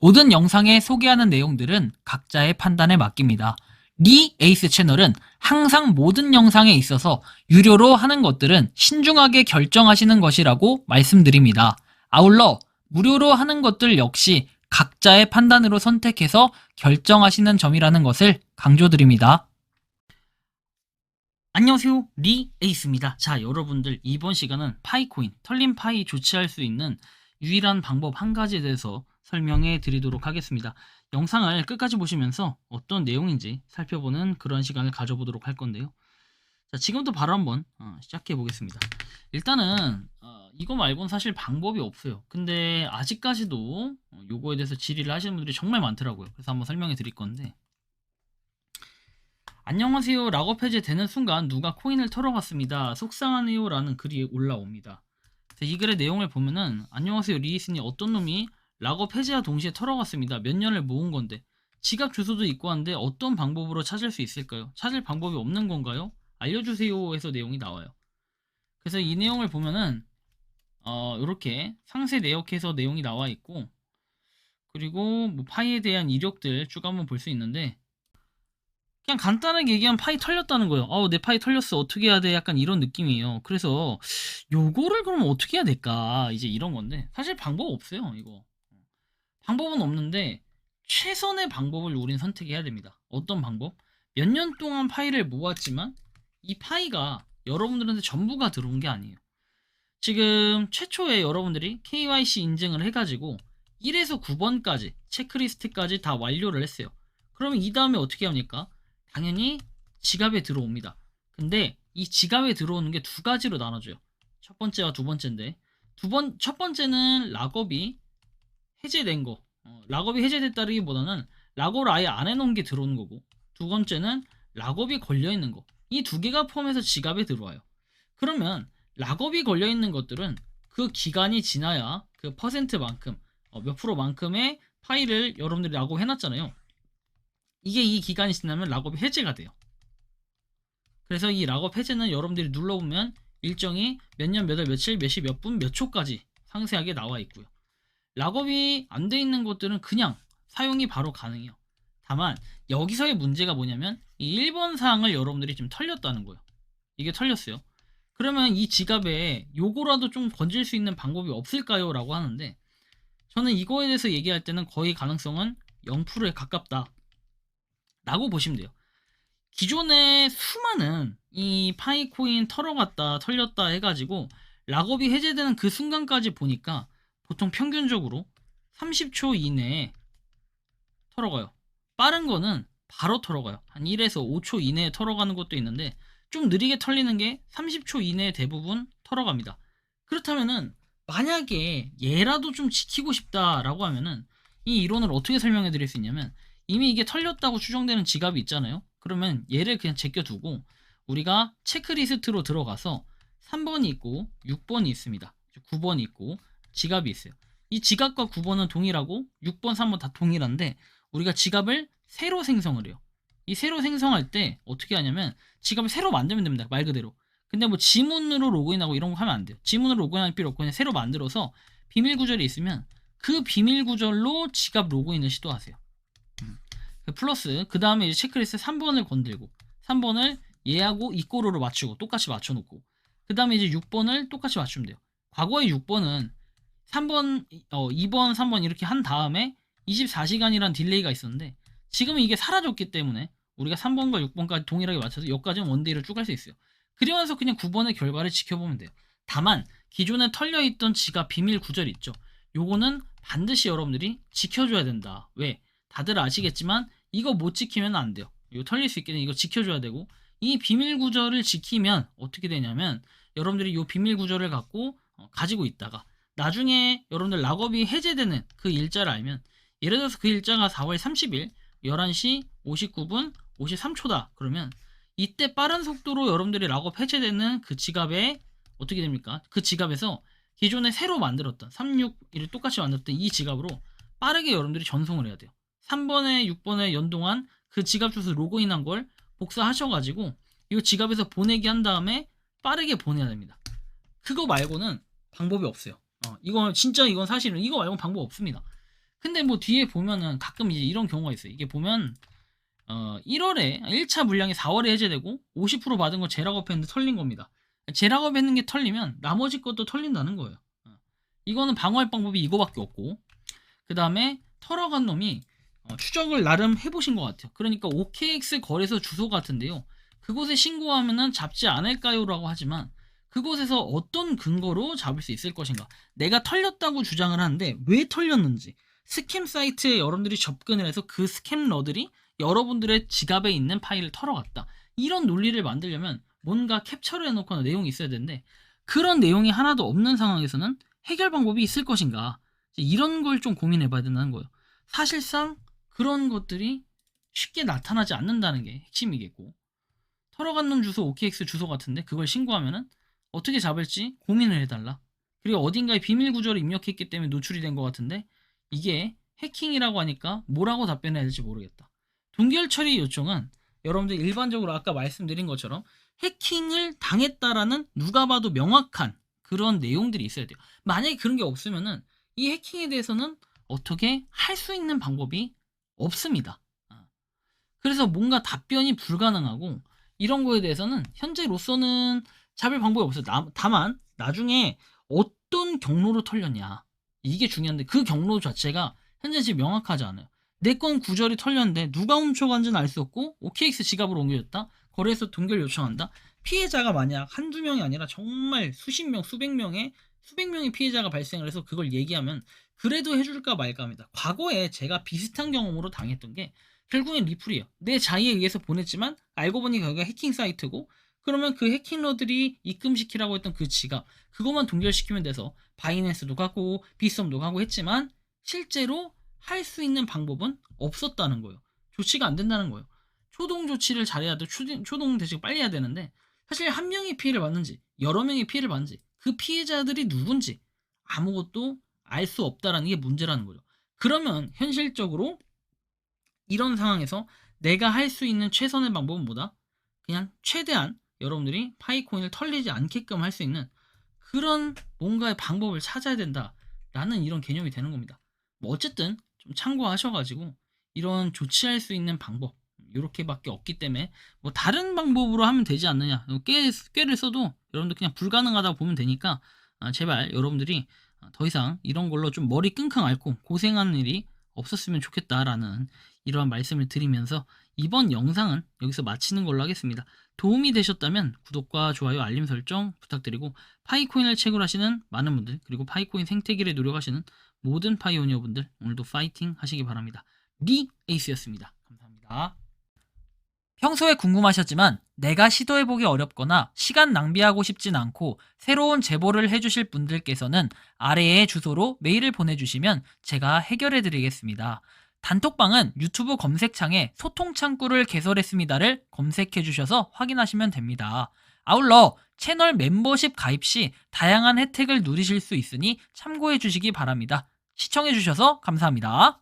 모든 영상에 소개하는 내용들은 각자의 판단에 맡깁니다. 리 에이스 채널은 항상 모든 영상에 있어서 유료로 하는 것들은 신중하게 결정하시는 것이라고 말씀드립니다. 아울러 무료로 하는 것들 역시 각자의 판단으로 선택해서 결정하시는 점이라는 것을 강조드립니다. 안녕하세요, 리 에이스입니다. 자, 여러분들 이번 시간은 파이코인, 털린 파이 조치할 수 있는 유일한 방법 한 가지에 대해서 설명해 드리도록 하겠습니다. 영상을 끝까지 보시면서 어떤 내용인지 살펴보는 그런 시간을 가져보도록 할 건데요. 자, 지금부터 바로 한번 시작해 보겠습니다. 일단은 이거 말고는 사실 방법이 없어요. 근데 아직까지도 요거에 대해서 질의를 하시는 분들이 정말 많더라고요. 그래서 한번 설명해 드릴 건데, 안녕하세요, 락업 해제되는 순간 누가 코인을 털어갔습니다. 속상하네요 라는 글이 올라옵니다. 이 글의 내용을 보면은, 안녕하세요 리이스님, 어떤 놈이 락업 해제와 동시에 털어갔습니다. 몇 년을 모은 건데 지갑 주소도 있고 한데 어떤 방법으로 찾을 수 있을까요? 찾을 방법이 없는 건가요? 알려주세요 해서 내용이 나와요. 그래서 이 내용을 보면은 이렇게 상세 내역해서 내용이 나와 있고, 그리고 뭐 파이에 대한 이력들 쭉 한번 볼 수 있는데, 그냥 간단하게 얘기하면 파이 털렸다는 거예요. 내 파이 털렸어, 어떻게 해야 돼, 약간 이런 느낌이에요. 그래서 요거를 그럼 어떻게 해야 될까, 이제 이런 건데, 사실 방법 없어요. 이거 방법은 없는데 최선의 방법을 우린 선택해야 됩니다. 어떤 방법? 몇 년 동안 파이를 모았지만 이 파이가 여러분들한테 전부가 들어온 게 아니에요. 지금 최초에 여러분들이 KYC 인증을 해가지고 1에서 9번까지 체크리스트까지 다 완료를 했어요. 그러면 이 다음에 어떻게 합니까? 당연히 지갑에 들어옵니다. 근데 이 지갑에 들어오는 게 두 가지로 나눠져요. 첫 번째와 두 번째인데, 첫 번째는 락업이 해제된 거, 락업이 해제됐다기보다는 락업을 아예 안 해놓은 게 들어오는 거고, 두 번째는 락업이 걸려있는 거, 이 두 개가 포함해서 지갑에 들어와요. 그러면 락업이 걸려있는 것들은 그 기간이 지나야 그 퍼센트만큼, 몇 프로만큼의 파일을 여러분들이 락업 해놨잖아요. 이게 이 기간이 지나면 락업이 해제가 돼요. 그래서 이 락업 해제는 여러분들이 눌러보면 일정이 몇 년, 몇 월, 며칠, 몇 시, 몇 분, 몇 초까지 상세하게 나와 있고요. 락업이 안 돼 있는 것들은 그냥 사용이 바로 가능해요. 다만 여기서의 문제가 뭐냐면, 이 1번 사항을 여러분들이 지금 털렸다는 거예요. 이게 털렸어요. 그러면 이 지갑에 요거라도 좀 건질 수 있는 방법이 없을까요? 라고 하는데, 저는 이거에 대해서 얘기할 때는 거의 가능성은 0%에 가깝다 라고 보시면 돼요. 기존에 수많은 이 파이코인 털어갔다 털렸다 해가지고 락업이 해제되는 그 순간까지 보니까 보통 평균적으로 30초 이내에 털어가요. 빠른 거는 바로 털어가요. 한 1에서 5초 이내에 털어가는 것도 있는데, 좀 느리게 털리는 게 30초 이내에 대부분 털어갑니다. 그렇다면은 만약에 얘라도 좀 지키고 싶다라고 하면은 이 이론을 어떻게 설명해 드릴 수 있냐면, 이미 이게 털렸다고 추정되는 지갑이 있잖아요. 그러면 얘를 그냥 제껴두고 우리가 체크리스트로 들어가서 3번이 있고 6번이 있습니다. 9번이 있고 지갑이 있어요. 이 지갑과 9번은 동일하고 6번, 3번 다 동일한데, 우리가 지갑을 새로 생성을 해요. 이 새로 생성할 때 어떻게 하냐면 지갑을 새로 만들면 됩니다. 말 그대로. 근데 뭐 지문으로 로그인하고 이런 거 하면 안 돼요. 지문으로 로그인할 필요 없고 그냥 새로 만들어서 비밀 구절이 있으면 그 비밀 구절로 지갑 로그인을 시도하세요. 플러스 그 다음에 이제 체크리스트 3번을 건들고 3번을 얘하고 이꼬로로 맞추고 똑같이 맞춰놓고, 그 다음에 이제 6번을 똑같이 맞추면 돼요. 과거의 6번은 3번, 2번, 3번 이렇게 한 다음에 24시간이란 딜레이가 있었는데, 지금은 이게 사라졌기 때문에 우리가 3번과 6번까지 동일하게 맞춰서 여기까지는 원데이를 쭉 할 수 있어요. 그러면서 그냥 9번의 결과를 지켜보면 돼요. 다만 기존에 털려있던 지갑 비밀 구절이 있죠. 요거는 반드시 여러분들이 지켜줘야 된다. 왜? 다들 아시겠지만 이거 못 지키면 안 돼요. 이거 털릴 수 있기 때문에 이거 지켜줘야 되고, 이 비밀 구절을 지키면 어떻게 되냐면, 여러분들이 이 비밀 구절을 갖고 가지고 있다가 나중에 여러분들 락업이 해제되는 그 일자를 알면, 예를 들어서 그 일자가 4월 30일 11시 59분 53초다 그러면 이때 빠른 속도로 여러분들이 락업 해제되는 그 지갑에 어떻게 됩니까? 그 지갑에서 기존에 새로 만들었던 36을 똑같이 만들었던 이 지갑으로 빠르게 여러분들이 전송을 해야 돼요. 3번에 6번에 연동한 그 지갑 주소 로그인한 걸 복사하셔가지고 이 지갑에서 보내기 한 다음에 빠르게 보내야 됩니다. 그거 말고는 방법이 없어요. 이건 진짜, 이건 사실은 이거 말고는 방법 없습니다. 근데 뭐 뒤에 보면은 가끔 이제 이런 경우가 있어요. 이게 보면 1월에 1차 물량이 4월에 해제되고 50% 받은 거 재락업 했는데 털린 겁니다. 재락업 했는 게 털리면 나머지 것도 털린다는 거예요. 이거는 방어할 방법이 이거밖에 없고, 그 다음에 털어간 놈이 추적을 나름 해보신 것 같아요. 그러니까 OKX 거래소 주소 같은데요. 그곳에 신고하면은 잡지 않을까요? 라고 하지만 그곳에서 어떤 근거로 잡을 수 있을 것인가? 내가 털렸다고 주장을 하는데 왜 털렸는지, 스캠 사이트에 여러분들이 접근을 해서 그 스캠러들이 여러분들의 지갑에 있는 파일을 털어갔다, 이런 논리를 만들려면 뭔가 캡처를 해놓거나 내용이 있어야 되는데, 그런 내용이 하나도 없는 상황에서는 해결 방법이 있을 것인가, 이런 걸 좀 고민해 봐야 된다는 거예요. 사실상 그런 것들이 쉽게 나타나지 않는다는 게 핵심이겠고, 털어간 놈 주소 OKX 주소 같은데 그걸 신고하면은 어떻게 잡을지 고민을 해달라. 그리고 어딘가에 비밀 구조를 입력했기 때문에 노출이 된 것 같은데 이게 해킹이라고 하니까 뭐라고 답변해야 될지 모르겠다. 동결 처리 요청은 여러분들 일반적으로 아까 말씀드린 것처럼 해킹을 당했다라는 누가 봐도 명확한 그런 내용들이 있어야 돼요. 만약에 그런 게 없으면은 이 해킹에 대해서는 어떻게 할 수 있는 방법이 없습니다. 그래서 뭔가 답변이 불가능하고, 이런 거에 대해서는 현재로서는 잡을 방법이 없어요. 다만 나중에 어떤 경로로 털렸냐, 이게 중요한데 그 경로 자체가 현재 지금 명확하지 않아요. 내 건 구절이 털렸는데 누가 훔쳐간지는 알 수 없고 OKX 지갑으로 옮겨졌다, 거래소 동결 요청한다. 피해자가 만약 한두 명이 아니라 정말 수십 명, 수백 명의 피해자가 발생을 해서 그걸 얘기하면 그래도 해줄까 말까 합니다. 과거에 제가 비슷한 경험으로 당했던 게 결국엔 리플이에요. 내 자의에 의해서 보냈지만 알고 보니 거기가 해킹 사이트고, 그러면 그 해킹러들이 입금시키라고 했던 그 지갑, 그것만 동결시키면 돼서 바이낸스도 가고 비썸도 가고 했지만 실제로 할 수 있는 방법은 없었다는 거예요. 조치가 안 된다는 거예요. 초동 조치를 잘해야 돼. 초동 대책 빨리 해야 되는데 사실 한 명이 피해를 받는지 여러 명이 피해를 받는지 그 피해자들이 누군지 아무것도 알 수 없다라는 게 문제라는 거죠. 그러면 현실적으로 이런 상황에서 내가 할 수 있는 최선의 방법은 뭐다? 그냥 최대한 여러분들이 파이코인을 털리지 않게끔 할 수 있는 그런 뭔가의 방법을 찾아야 된다라는 이런 개념이 되는 겁니다. 뭐 어쨌든 좀 참고하셔가지고 이런 조치할 수 있는 방법 이렇게밖에 없기 때문에 뭐 다른 방법으로 하면 되지 않느냐, 꾀를 써도 여러분들 그냥 불가능하다고 보면 되니까 제발 여러분들이 더 이상 이런 걸로 좀 머리 끙끙 앓고 고생하는 일이 없었으면 좋겠다라는 이러한 말씀을 드리면서 이번 영상은 여기서 마치는 걸로 하겠습니다. 도움이 되셨다면 구독과 좋아요, 알림 설정 부탁드리고, 파이코인을 채굴하시는 많은 분들, 그리고 파이코인 생태계를 노력하시는 모든 파이오니어 분들 오늘도 파이팅 하시기 바랍니다. 리 에이스였습니다. 감사합니다. 평소에 궁금하셨지만 내가 시도해보기 어렵거나 시간 낭비하고 싶진 않고 새로운 제보를 해주실 분들께서는 아래의 주소로 메일을 보내주시면 제가 해결해드리겠습니다. 단톡방은 유튜브 검색창에 소통창구를 개설했습니다를 검색해주셔서 확인하시면 됩니다. 아울러 채널 멤버십 가입 시 다양한 혜택을 누리실 수 있으니 참고해주시기 바랍니다. 시청해주셔서 감사합니다.